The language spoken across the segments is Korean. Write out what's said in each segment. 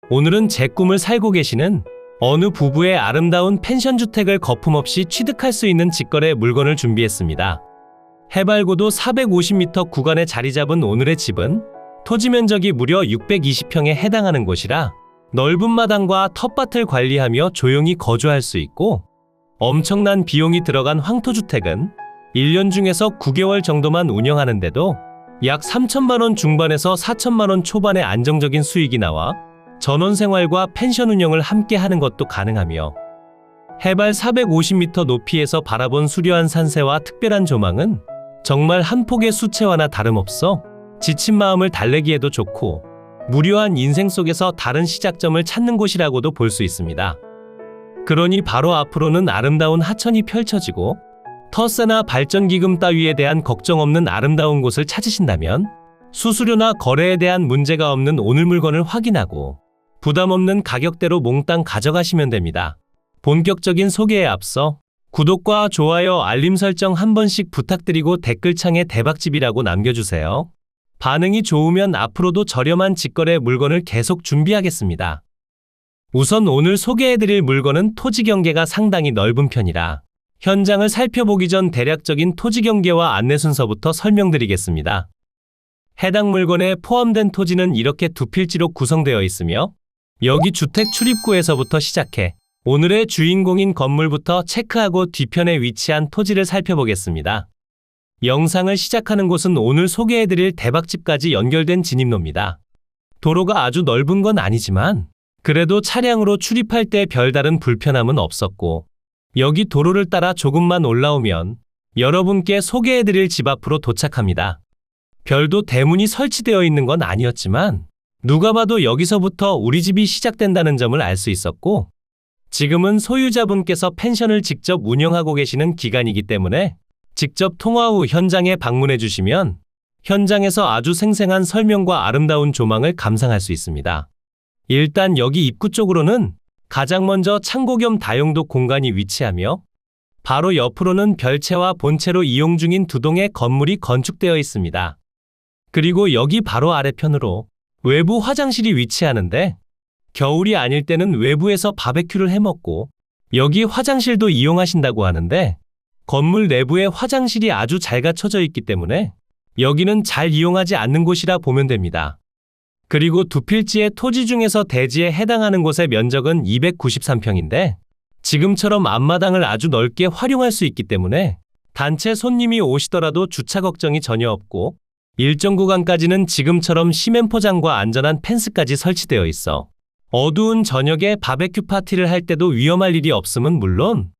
오늘은 제 꿈을 살고 계시는 어느 부부의 아름다운 펜션주택을 거품없이 취득할 수 있는 직거래 물건을 준비했습니다. 해발고도 450m 구간에 자리 잡은 오늘의 집은 토지 면적이 무려 620평에 해당하는 곳이라 넓은 마당과 텃밭을 관리하며 조용히 거주할 수 있고, 엄청난 비용이 들어간 황토주택은 1년 중에서 9개월 정도만 운영하는데도 약 3천만 원 중반에서 4천만 원 초반의 안정적인 수익이 나와 전원 생활과 펜션 운영을 함께 하는 것도 가능하며, 해발 450m 높이에서 바라본 수려한 산세와 특별한 조망은 정말 한 폭의 수채화나 다름없어 지친 마음을 달래기에도 좋고, 무료한 인생 속에서 다른 시작점을 찾는 곳이라고도 볼 수 있습니다. 그러니 바로 앞으로는 아름다운 하천이 펼쳐지고 터세나 발전기금 따위에 대한 걱정 없는 아름다운 곳을 찾으신다면 수수료나 거래에 대한 문제가 없는 오늘 물건을 확인하고 부담 없는 가격대로 몽땅 가져가시면 됩니다. 본격적인 소개에 앞서 구독과 좋아요, 알림 설정 한 번씩 부탁드리고 댓글창에 대박집이라고 남겨주세요. 반응이 좋으면 앞으로도 저렴한 직거래 물건을 계속 준비하겠습니다. 우선 오늘 소개해드릴 물건은 토지 경계가 상당히 넓은 편이라 현장을 살펴보기 전 대략적인 토지 경계와 안내 순서부터 설명드리겠습니다. 해당 물건에 포함된 토지는 이렇게 두 필지로 구성되어 있으며, 여기 주택 출입구에서부터 시작해 오늘의 주인공인 건물부터 체크하고 뒤편에 위치한 토지를 살펴보겠습니다. 영상을 시작하는 곳은 오늘 소개해드릴 대박집까지 연결된 진입로입니다. 도로가 아주 넓은 건 아니지만 그래도 차량으로 출입할 때 별다른 불편함은 없었고, 여기 도로를 따라 조금만 올라오면 여러분께 소개해드릴 집 앞으로 도착합니다. 별도 대문이 설치되어 있는 건 아니었지만 누가 봐도 여기서부터 우리 집이 시작된다는 점을 알 수 있었고, 지금은 소유자분께서 펜션을 직접 운영하고 계시는 기간이기 때문에 직접 통화 후 현장에 방문해 주시면 현장에서 아주 생생한 설명과 아름다운 조망을 감상할 수 있습니다. 일단 여기 입구 쪽으로는 가장 먼저 창고 겸 다용도 공간이 위치하며, 바로 옆으로는 별채와 본채로 이용 중인 두 동의 건물이 건축되어 있습니다. 그리고 여기 바로 아래편으로 외부 화장실이 위치하는데, 겨울이 아닐 때는 외부에서 바베큐를 해먹고 여기 화장실도 이용하신다고 하는데, 건물 내부에 화장실이 아주 잘 갖춰져 있기 때문에 여기는 잘 이용하지 않는 곳이라 보면 됩니다. 그리고 두 필지의 토지 중에서 대지에 해당하는 곳의 면적은 293평인데 지금처럼 앞마당을 아주 넓게 활용할 수 있기 때문에 단체 손님이 오시더라도 주차 걱정이 전혀 없고, 일정 구간까지는 지금처럼 시멘 포장과 안전한 펜스까지 설치되어 있어 어두운 저녁에 바베큐 파티를 할 때도 위험할 일이 없음은 물론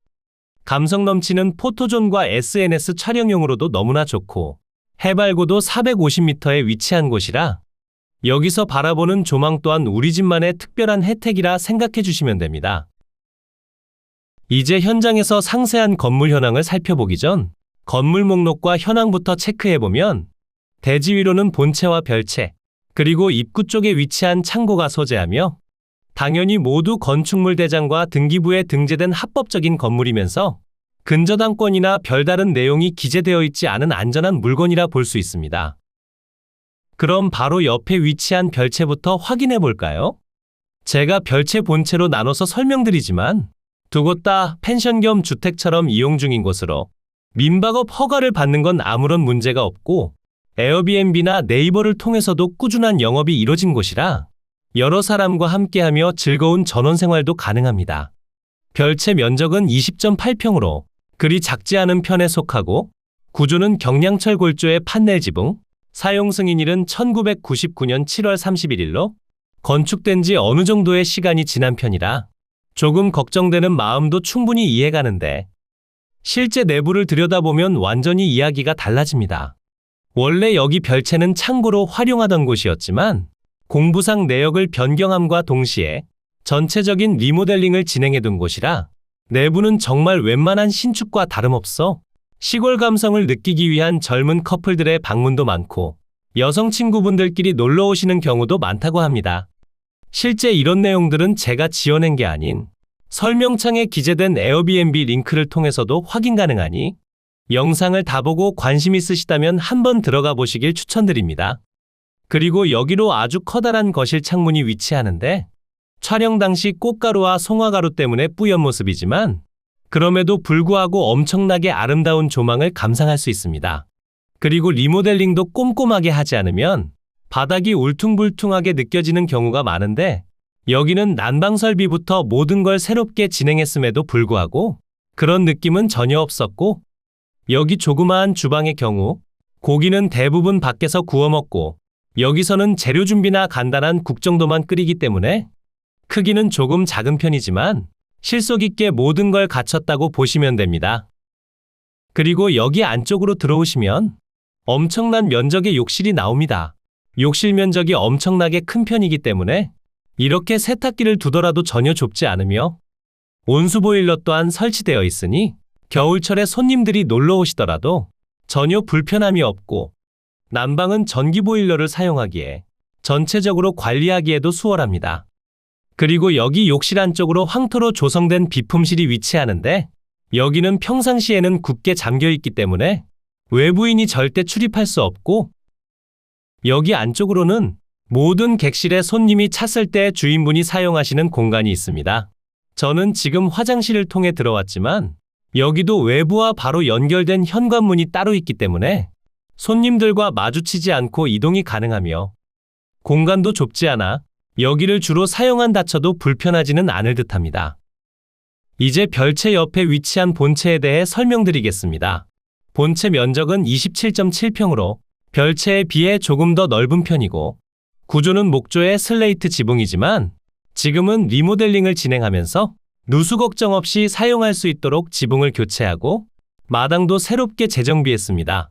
감성 넘치는 포토존과 SNS 촬영용으로도 너무나 좋고, 해발고도 450m에 위치한 곳이라 여기서 바라보는 조망 또한 우리 집만의 특별한 혜택이라 생각해 주시면 됩니다. 이제 현장에서 상세한 건물 현황을 살펴보기 전 건물 목록과 현황부터 체크해보면, 대지 위로는 본채와 별채, 그리고 입구 쪽에 위치한 창고가 소재하며 당연히 모두 건축물 대장과 등기부에 등재된 합법적인 건물이면서 근저당권이나 별다른 내용이 기재되어 있지 않은 안전한 물건이라 볼 수 있습니다. 그럼 바로 옆에 위치한 별채부터 확인해 볼까요? 제가 별채 본채로 나눠서 설명드리지만 두 곳 다 펜션 겸 주택처럼 이용 중인 곳으로 민박업 허가를 받는 건 아무런 문제가 없고, 에어비앤비나 네이버를 통해서도 꾸준한 영업이 이뤄진 곳이라 여러 사람과 함께하며 즐거운 전원생활도 가능합니다. 별채 면적은 20.8평으로 그리 작지 않은 편에 속하고, 구조는 경량철 골조의 판넬 지붕, 사용 승인일은 1999년 7월 31일로 건축된 지 어느 정도의 시간이 지난 편이라 조금 걱정되는 마음도 충분히 이해가는데, 실제 내부를 들여다보면 완전히 이야기가 달라집니다. 원래 여기 별채는 창고로 활용하던 곳이었지만 공부상 내역을 변경함과 동시에 전체적인 리모델링을 진행해둔 곳이라 내부는 정말 웬만한 신축과 다름없어 시골 감성을 느끼기 위한 젊은 커플들의 방문도 많고 여성 친구분들끼리 놀러 오시는 경우도 많다고 합니다. 실제 이런 내용들은 제가 지어낸 게 아닌 설명창에 기재된 에어비앤비 링크를 통해서도 확인 가능하니 영상을 다 보고 관심 있으시다면 한번 들어가 보시길 추천드립니다. 그리고 여기로 아주 커다란 거실 창문이 위치하는데 촬영 당시 꽃가루와 송화가루 때문에 뿌연 모습이지만 그럼에도 불구하고 엄청나게 아름다운 조망을 감상할 수 있습니다. 그리고 리모델링도 꼼꼼하게 하지 않으면 바닥이 울퉁불퉁하게 느껴지는 경우가 많은데 여기는 난방 설비부터 모든 걸 새롭게 진행했음에도 불구하고 그런 느낌은 전혀 없었고 여기 조그마한 주방의 경우 고기는 대부분 밖에서 구워 먹고 여기서는 재료 준비나 간단한 국 정도만 끓이기 때문에 크기는 조금 작은 편이지만 실속 있게 모든 걸 갖췄다고 보시면 됩니다. 그리고 여기 안쪽으로 들어오시면 엄청난 면적의 욕실이 나옵니다. 욕실 면적이 엄청나게 큰 편이기 때문에 이렇게 세탁기를 두더라도 전혀 좁지 않으며 온수 보일러 또한 설치되어 있으니 겨울철에 손님들이 놀러 오시더라도 전혀 불편함이 없고 난방은 전기 보일러를 사용하기에 전체적으로 관리하기에도 수월합니다. 그리고 여기 욕실 안쪽으로 황토로 조성된 비품실이 위치하는데 여기는 평상시에는 굳게 잠겨 있기 때문에 외부인이 절대 출입할 수 없고 여기 안쪽으로는 모든 객실에 손님이 찼을 때 주인분이 사용하시는 공간이 있습니다. 저는 지금 화장실을 통해 들어왔지만 여기도 외부와 바로 연결된 현관문이 따로 있기 때문에 손님들과 마주치지 않고 이동이 가능하며 공간도 좁지 않아 여기를 주로 사용한다 쳐도 불편하지는 않을 듯합니다. 이제 별채 옆에 위치한 본체에 대해 설명드리겠습니다. 본체 면적은 27.7평으로 별채에 비해 조금 더 넓은 편이고 구조는 목조의 슬레이트 지붕이지만 지금은 리모델링을 진행하면서 누수 걱정 없이 사용할 수 있도록 지붕을 교체하고 마당도 새롭게 재정비했습니다.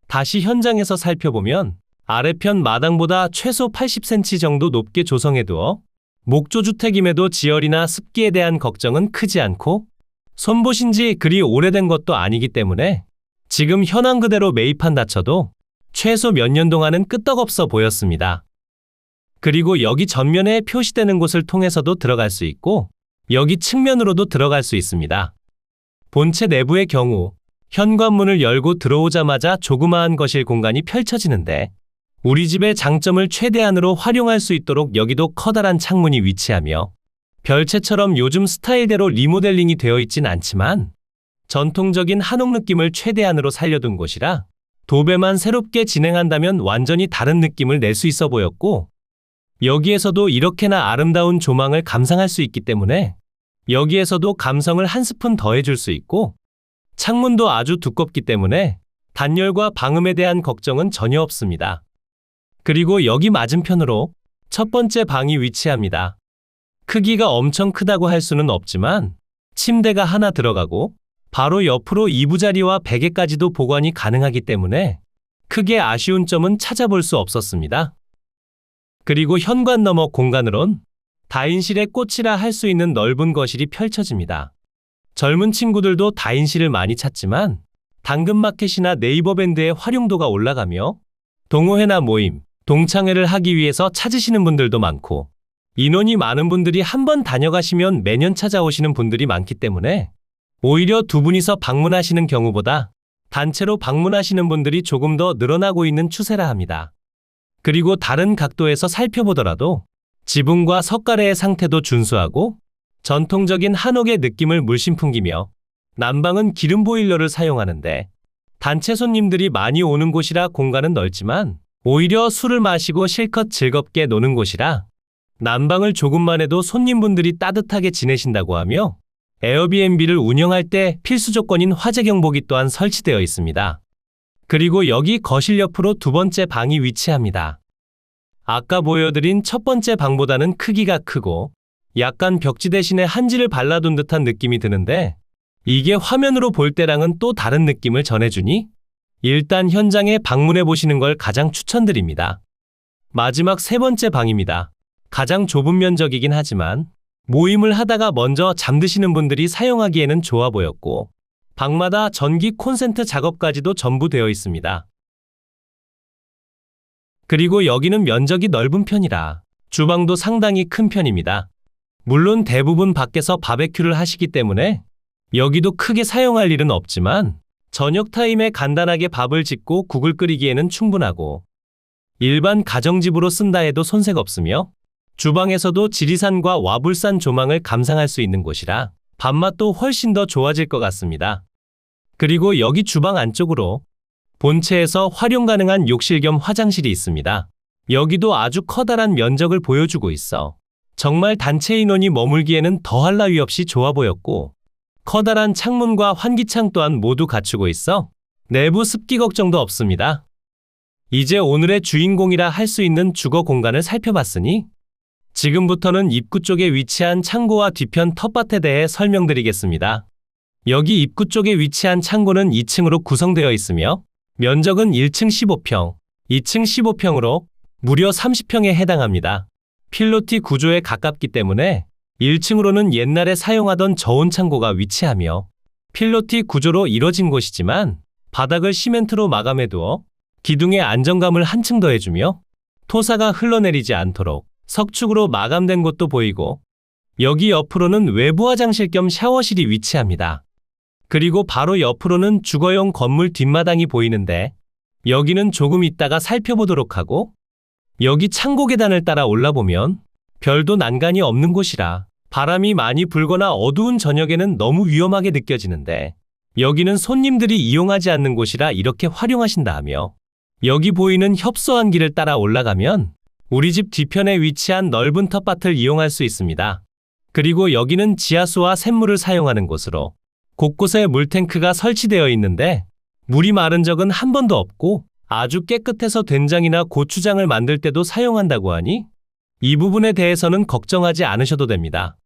다시 현장에서 살펴보면 아래편 마당보다 최소 80cm 정도 높게 조성해두어 목조주택임에도 지열이나 습기에 대한 걱정은 크지 않고 손보신 지 그리 오래된 것도 아니기 때문에 지금 현황 그대로 매입한다 쳐도 최소 몇 년 동안은 끄떡없어 보였습니다. 그리고 여기 전면에 표시되는 곳을 통해서도 들어갈 수 있고 여기 측면으로도 들어갈 수 있습니다. 본체 내부의 경우 현관문을 열고 들어오자마자 조그마한 거실 공간이 펼쳐지는데 우리 집의 장점을 최대한으로 활용할 수 있도록 여기도 커다란 창문이 위치하며 별채처럼 요즘 스타일대로 리모델링이 되어 있진 않지만 전통적인 한옥 느낌을 최대한으로 살려둔 곳이라 도배만 새롭게 진행한다면 완전히 다른 느낌을 낼 수 있어 보였고 여기에서도 이렇게나 아름다운 조망을 감상할 수 있기 때문에 여기에서도 감성을 한 스푼 더해줄 수 있고 창문도 아주 두껍기 때문에 단열과 방음에 대한 걱정은 전혀 없습니다. 그리고 여기 맞은편으로 첫 번째 방이 위치합니다. 크기가 엄청 크다고 할 수는 없지만 침대가 하나 들어가고 바로 옆으로 이부자리와 베개까지도 보관이 가능하기 때문에 크게 아쉬운 점은 찾아볼 수 없었습니다. 그리고 현관 너머 공간으론 다인실에 꽃이라 할 수 있는 넓은 거실이 펼쳐집니다. 젊은 친구들도 다인실을 많이 찾지만 당근마켓이나 네이버밴드의 활용도가 올라가며 동호회나 모임, 동창회를 하기 위해서 찾으시는 분들도 많고 인원이 많은 분들이 한번 다녀가시면 매년 찾아오시는 분들이 많기 때문에 오히려 두 분이서 방문하시는 경우보다 단체로 방문하시는 분들이 조금 더 늘어나고 있는 추세라 합니다. 그리고 다른 각도에서 살펴보더라도 지붕과 석가래의 상태도 준수하고 전통적인 한옥의 느낌을 물씬 풍기며 난방은 기름 보일러를 사용하는데 단체 손님들이 많이 오는 곳이라 공간은 넓지만 오히려 술을 마시고 실컷 즐겁게 노는 곳이라 난방을 조금만 해도 손님분들이 따뜻하게 지내신다고 하며 에어비앤비를 운영할 때 필수 조건인 화재 경보기 또한 설치되어 있습니다. 그리고 여기 거실 옆으로 두 번째 방이 위치합니다. 아까 보여드린 첫 번째 방보다는 크기가 크고 약간 벽지 대신에 한지를 발라둔 듯한 느낌이 드는데 이게 화면으로 볼 때랑은 또 다른 느낌을 전해주니 일단 현장에 방문해 보시는 걸 가장 추천드립니다. 마지막 세 번째 방입니다. 가장 좁은 면적이긴 하지만 모임을 하다가 먼저 잠드시는 분들이 사용하기에는 좋아 보였고 방마다 전기 콘센트 작업까지도 전부 되어 있습니다. 그리고 여기는 면적이 넓은 편이라 주방도 상당히 큰 편입니다. 물론 대부분 밖에서 바베큐를 하시기 때문에 여기도 크게 사용할 일은 없지만 저녁 타임에 간단하게 밥을 짓고 국을 끓이기에는 충분하고 일반 가정집으로 쓴다 해도 손색 없으며 주방에서도 지리산과 와불산 조망을 감상할 수 있는 곳이라 밥맛도 훨씬 더 좋아질 것 같습니다. 그리고 여기 주방 안쪽으로 본체에서 활용 가능한 욕실 겸 화장실이 있습니다. 여기도 아주 커다란 면적을 보여주고 있어 정말 단체 인원이 머물기에는 더할 나위 없이 좋아 보였고, 커다란 창문과 환기창 또한 모두 갖추고 있어 내부 습기 걱정도 없습니다. 이제 오늘의 주인공이라 할 수 있는 주거 공간을 살펴봤으니 지금부터는 입구 쪽에 위치한 창고와 뒤편 텃밭에 대해 설명드리겠습니다. 여기 입구 쪽에 위치한 창고는 2층으로 구성되어 있으며 면적은 1층 15평, 2층 15평으로 무려 30평에 해당합니다. 필로티 구조에 가깝기 때문에 1층으로는 옛날에 사용하던 저온 창고가 위치하며 필로티 구조로 이뤄진 곳이지만 바닥을 시멘트로 마감해두어 기둥의 안정감을 한층 더해주며 토사가 흘러내리지 않도록 석축으로 마감된 곳도 보이고, 여기 옆으로는 외부 화장실 겸 샤워실이 위치합니다. 그리고 바로 옆으로는 주거용 건물 뒷마당이 보이는데 여기는 조금 이따가 살펴보도록 하고, 여기 창고 계단을 따라 올라보면 별도 난간이 없는 곳이라 바람이 많이 불거나 어두운 저녁에는 너무 위험하게 느껴지는데, 여기는 손님들이 이용하지 않는 곳이라 이렇게 활용하신다 하며, 여기 보이는 협소한 길을 따라 올라가면 우리 집 뒤편에 위치한 넓은 텃밭을 이용할 수 있습니다. 그리고 여기는 지하수와 샘물을 사용하는 곳으로 곳곳에 물탱크가 설치되어 있는데 물이 마른 적은 한 번도 없고 아주 깨끗해서 된장이나 고추장을 만들 때도 사용한다고 하니 이 부분에 대해서는 걱정하지 않으셔도 됩니다.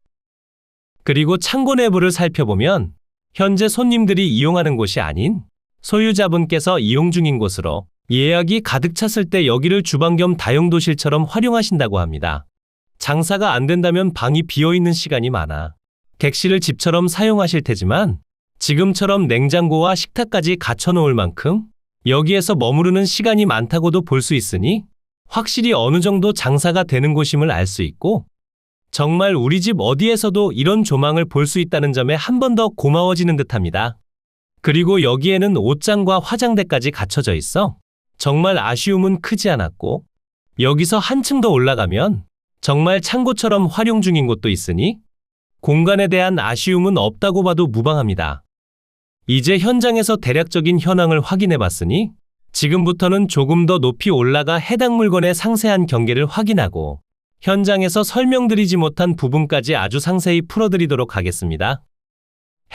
그리고 창고 내부를 살펴보면 현재 손님들이 이용하는 곳이 아닌 소유자분께서 이용 중인 곳으로 예약이 가득 찼을 때 여기를 주방 겸 다용도실처럼 활용하신다고 합니다. 장사가 안 된다면 방이 비어있는 시간이 많아 객실을 집처럼 사용하실 테지만 지금처럼 냉장고와 식탁까지 갖춰놓을 만큼 여기에서 머무르는 시간이 많다고도 볼 수 있으니 확실히 어느 정도 장사가 되는 곳임을 알 수 있고, 정말 우리 집 어디에서도 이런 조망을 볼 수 있다는 점에 한 번 더 고마워지는 듯합니다. 그리고 여기에는 옷장과 화장대까지 갖춰져 있어 정말 아쉬움은 크지 않았고, 여기서 한층 더 올라가면 정말 창고처럼 활용 중인 곳도 있으니 공간에 대한 아쉬움은 없다고 봐도 무방합니다. 이제 현장에서 대략적인 현황을 확인해 봤으니 지금부터는 조금 더 높이 올라가 해당 물건의 상세한 경계를 확인하고 현장에서 설명드리지 못한 부분까지 아주 상세히 풀어드리도록 하겠습니다.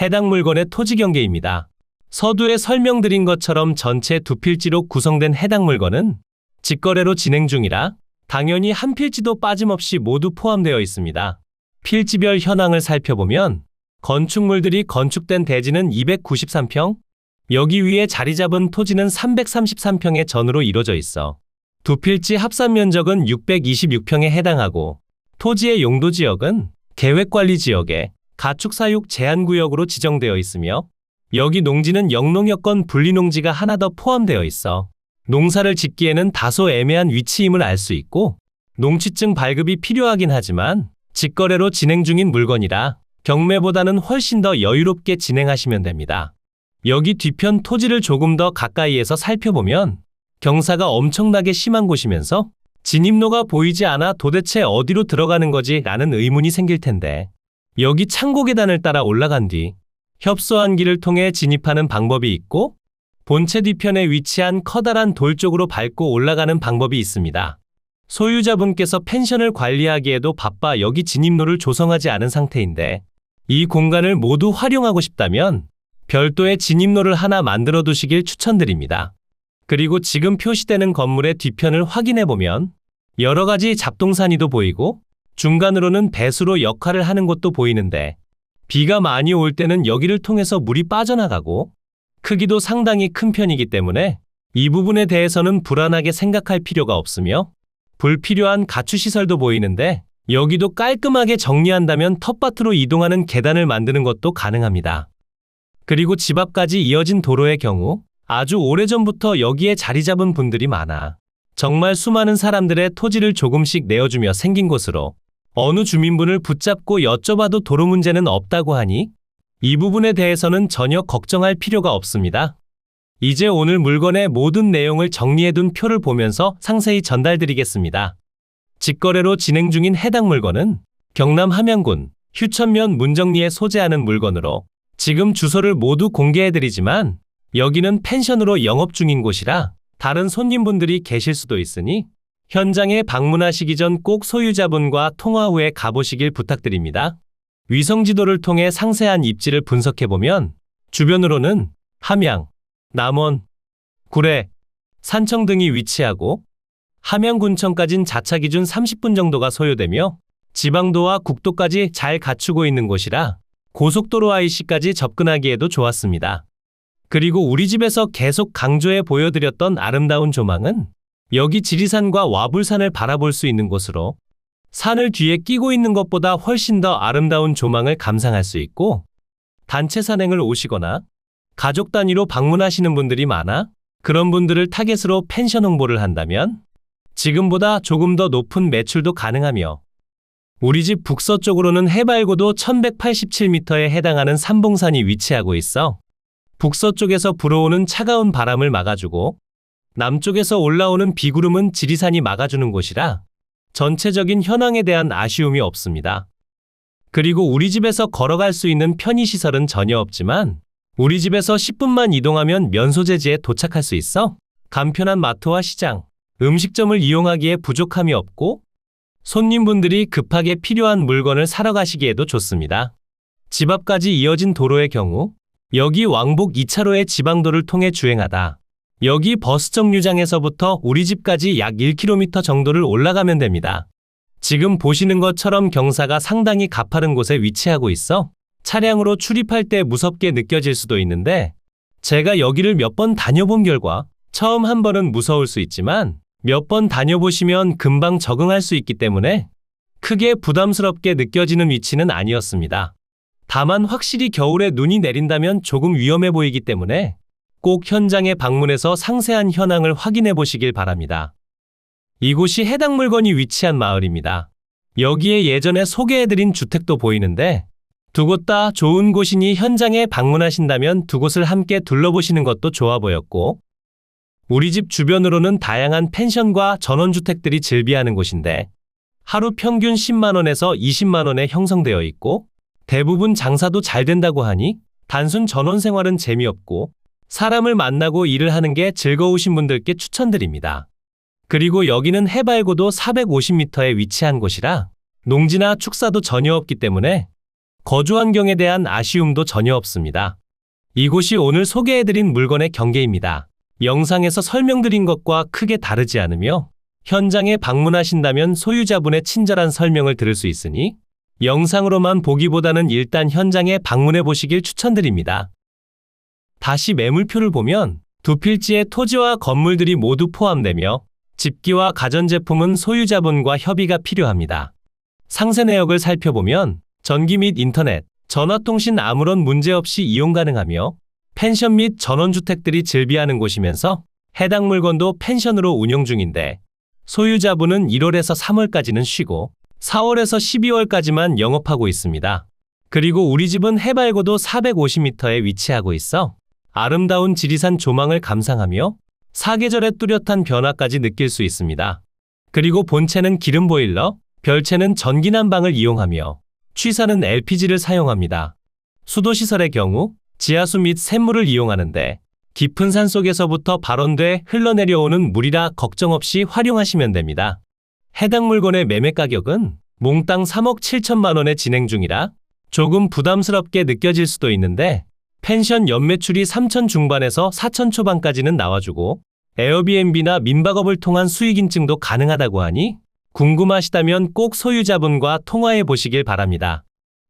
해당 물건의 토지 경계입니다. 서두에 설명드린 것처럼 전체 두 필지로 구성된 해당 물건은 직거래로 진행 중이라 당연히 한 필지도 빠짐없이 모두 포함되어 있습니다. 필지별 현황을 살펴보면 건축물들이 건축된 대지는 293평, 여기 위에 자리 잡은 토지는 333평의 전으로 이루어져 있어 두 필지 합산 면적은 626평에 해당하고, 토지의 용도 지역은 계획관리지역에 가축사육 제한구역으로 지정되어 있으며 여기 농지는 영농여건 분리농지가 하나 더 포함되어 있어 농사를 짓기에는 다소 애매한 위치임을 알 수 있고, 농취증 발급이 필요하긴 하지만 직거래로 진행 중인 물건이라 경매보다는 훨씬 더 여유롭게 진행하시면 됩니다. 여기 뒤편 토지를 조금 더 가까이에서 살펴보면 경사가 엄청나게 심한 곳이면서 진입로가 보이지 않아 도대체 어디로 들어가는 거지 라는 의문이 생길 텐데, 여기 창고 계단을 따라 올라간 뒤 협소한 길을 통해 진입하는 방법이 있고, 본체 뒤편에 위치한 커다란 돌 쪽으로 밟고 올라가는 방법이 있습니다. 소유자분께서 펜션을 관리하기에도 바빠 여기 진입로를 조성하지 않은 상태인데 이 공간을 모두 활용하고 싶다면 별도의 진입로를 하나 만들어 두시길 추천드립니다. 그리고 지금 표시되는 건물의 뒤편을 확인해보면 여러 가지 잡동사니도 보이고 중간으로는 배수로 역할을 하는 곳도 보이는데, 비가 많이 올 때는 여기를 통해서 물이 빠져나가고 크기도 상당히 큰 편이기 때문에 이 부분에 대해서는 불안하게 생각할 필요가 없으며, 불필요한 가축시설도 보이는데 여기도 깔끔하게 정리한다면 텃밭으로 이동하는 계단을 만드는 것도 가능합니다. 그리고 집 앞까지 이어진 도로의 경우 아주 오래전부터 여기에 자리 잡은 분들이 많아 정말 수많은 사람들의 토지를 조금씩 내어주며 생긴 곳으로 어느 주민분을 붙잡고 여쭤봐도 도로 문제는 없다고 하니 이 부분에 대해서는 전혀 걱정할 필요가 없습니다. 이제 오늘 물건의 모든 내용을 정리해둔 표를 보면서 상세히 전달드리겠습니다. 직거래로 진행 중인 해당 물건은 경남 함양군 휴천면 문정리에 소재하는 물건으로 지금 주소를 모두 공개해드리지만 여기는 펜션으로 영업 중인 곳이라 다른 손님분들이 계실 수도 있으니 현장에 방문하시기 전 꼭 소유자분과 통화 후에 가보시길 부탁드립니다. 위성지도를 통해 상세한 입지를 분석해보면 주변으로는 함양, 남원, 구례, 산청 등이 위치하고 함양군청까진 자차 기준 30분 정도가 소요되며 지방도와 국도까지 잘 갖추고 있는 곳이라 고속도로 IC까지 접근하기에도 좋았습니다. 그리고 우리 집에서 계속 강조해 보여드렸던 아름다운 조망은 여기 지리산과 와불산을 바라볼 수 있는 곳으로 산을 뒤에 끼고 있는 것보다 훨씬 더 아름다운 조망을 감상할 수 있고 단체 산행을 오시거나 가족 단위로 방문하시는 분들이 많아 그런 분들을 타겟으로 펜션 홍보를 한다면 지금보다 조금 더 높은 매출도 가능하며 우리 집 북서쪽으로는 해발고도 1187m에 해당하는 삼봉산이 위치하고 있어 북서쪽에서 불어오는 차가운 바람을 막아주고 남쪽에서 올라오는 비구름은 지리산이 막아주는 곳이라 전체적인 현황에 대한 아쉬움이 없습니다. 그리고 우리 집에서 걸어갈 수 있는 편의시설은 전혀 없지만 우리 집에서 10분만 이동하면 면소재지에 도착할 수 있어 간편한 마트와 시장, 음식점을 이용하기에 부족함이 없고 손님분들이 급하게 필요한 물건을 사러 가시기에도 좋습니다. 집 앞까지 이어진 도로의 경우 여기 왕복 2차로의 지방도를 통해 주행하다 여기 버스 정류장에서부터 우리 집까지 약 1km 정도를 올라가면 됩니다. 지금 보시는 것처럼 경사가 상당히 가파른 곳에 위치하고 있어 차량으로 출입할 때 무섭게 느껴질 수도 있는데 제가 여기를 몇 번 다녀본 결과 처음 한 번은 무서울 수 있지만 몇 번 다녀보시면 금방 적응할 수 있기 때문에 크게 부담스럽게 느껴지는 위치는 아니었습니다. 다만 확실히 겨울에 눈이 내린다면 조금 위험해 보이기 때문에 꼭 현장에 방문해서 상세한 현황을 확인해 보시길 바랍니다. 이곳이 해당 물건이 위치한 마을입니다. 여기에 예전에 소개해드린 주택도 보이는데 두 곳 다 좋은 곳이니 현장에 방문하신다면 두 곳을 함께 둘러보시는 것도 좋아 보였고 우리 집 주변으로는 다양한 펜션과 전원주택들이 즐비하는 곳인데 하루 평균 10만원에서 20만원에 형성되어 있고 대부분 장사도 잘 된다고 하니 단순 전원 생활은 재미없고 사람을 만나고 일을 하는 게 즐거우신 분들께 추천드립니다. 그리고 여기는 해발고도 450m에 위치한 곳이라 농지나 축사도 전혀 없기 때문에 거주 환경에 대한 아쉬움도 전혀 없습니다. 이곳이 오늘 소개해드린 물건의 경계입니다. 영상에서 설명드린 것과 크게 다르지 않으며 현장에 방문하신다면 소유자분의 친절한 설명을 들을 수 있으니 영상으로만 보기보다는 일단 현장에 방문해 보시길 추천드립니다. 다시 매물표를 보면 두 필지의 토지와 건물들이 모두 포함되며 집기와 가전제품은 소유자분과 협의가 필요합니다. 상세 내역을 살펴보면 전기 및 인터넷, 전화통신 아무런 문제 없이 이용 가능하며 펜션 및 전원주택들이 즐비하는 곳이면서 해당 물건도 펜션으로 운영 중인데 소유자분은 1월에서 3월까지는 쉬고 4월에서 12월까지만 영업하고 있습니다. 그리고 우리 집은 해발고도 450m에 위치하고 있어 아름다운 지리산 조망을 감상하며 사계절의 뚜렷한 변화까지 느낄 수 있습니다. 그리고 본체는 기름 보일러, 별채는 전기 난방을 이용하며 취사는 LPG를 사용합니다. 수도시설의 경우 지하수 및 샘물을 이용하는데 깊은 산 속에서부터 발원돼 흘러내려오는 물이라 걱정 없이 활용하시면 됩니다. 해당 물건의 매매 가격은 몽땅 3억 7천만 원에 진행 중이라 조금 부담스럽게 느껴질 수도 있는데 펜션 연매출이 3천 중반에서 4천 초반까지는 나와주고 에어비앤비나 민박업을 통한 수익 인증도 가능하다고 하니 궁금하시다면 꼭 소유자분과 통화해 보시길 바랍니다.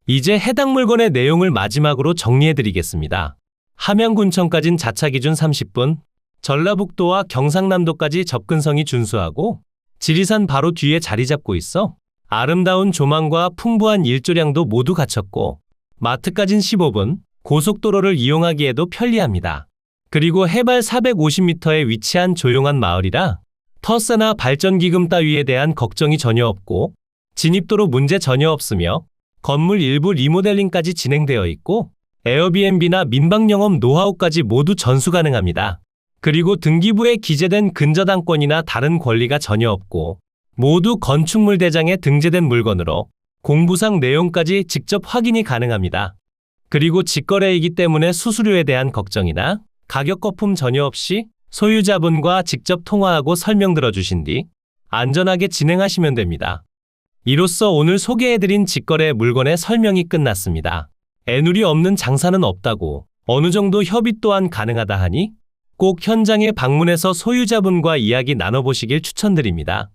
이제 해당 물건의 내용을 마지막으로 정리해드리겠습니다. 함양군청까진 자차 기준 30분, 전라북도와 경상남도까지 접근성이 준수하고 지리산 바로 뒤에 자리 잡고 있어 아름다운 조망과 풍부한 일조량도 모두 갖췄고 마트까진 15분, 고속도로를 이용하기에도 편리합니다. 그리고 해발 450m에 위치한 조용한 마을이라 터세나 발전기금 따위에 대한 걱정이 전혀 없고 진입도로 문제 전혀 없으며 건물 일부 리모델링까지 진행되어 있고 에어비앤비나 민박 영업 노하우까지 모두 전수 가능합니다. 그리고 등기부에 기재된 근저당권이나 다른 권리가 전혀 없고 모두 건축물 대장에 등재된 물건으로 공부상 내용까지 직접 확인이 가능합니다. 그리고 직거래이기 때문에 수수료에 대한 걱정이나 가격 거품 전혀 없이 소유자분과 직접 통화하고 설명 들어주신 뒤 안전하게 진행하시면 됩니다. 이로써 오늘 소개해드린 직거래 물건의 설명이 끝났습니다. 애누리 없는 장사는 없다고 어느 정도 협의 또한 가능하다 하니 꼭 현장에 방문해서 소유자분과 이야기 나눠보시길 추천드립니다.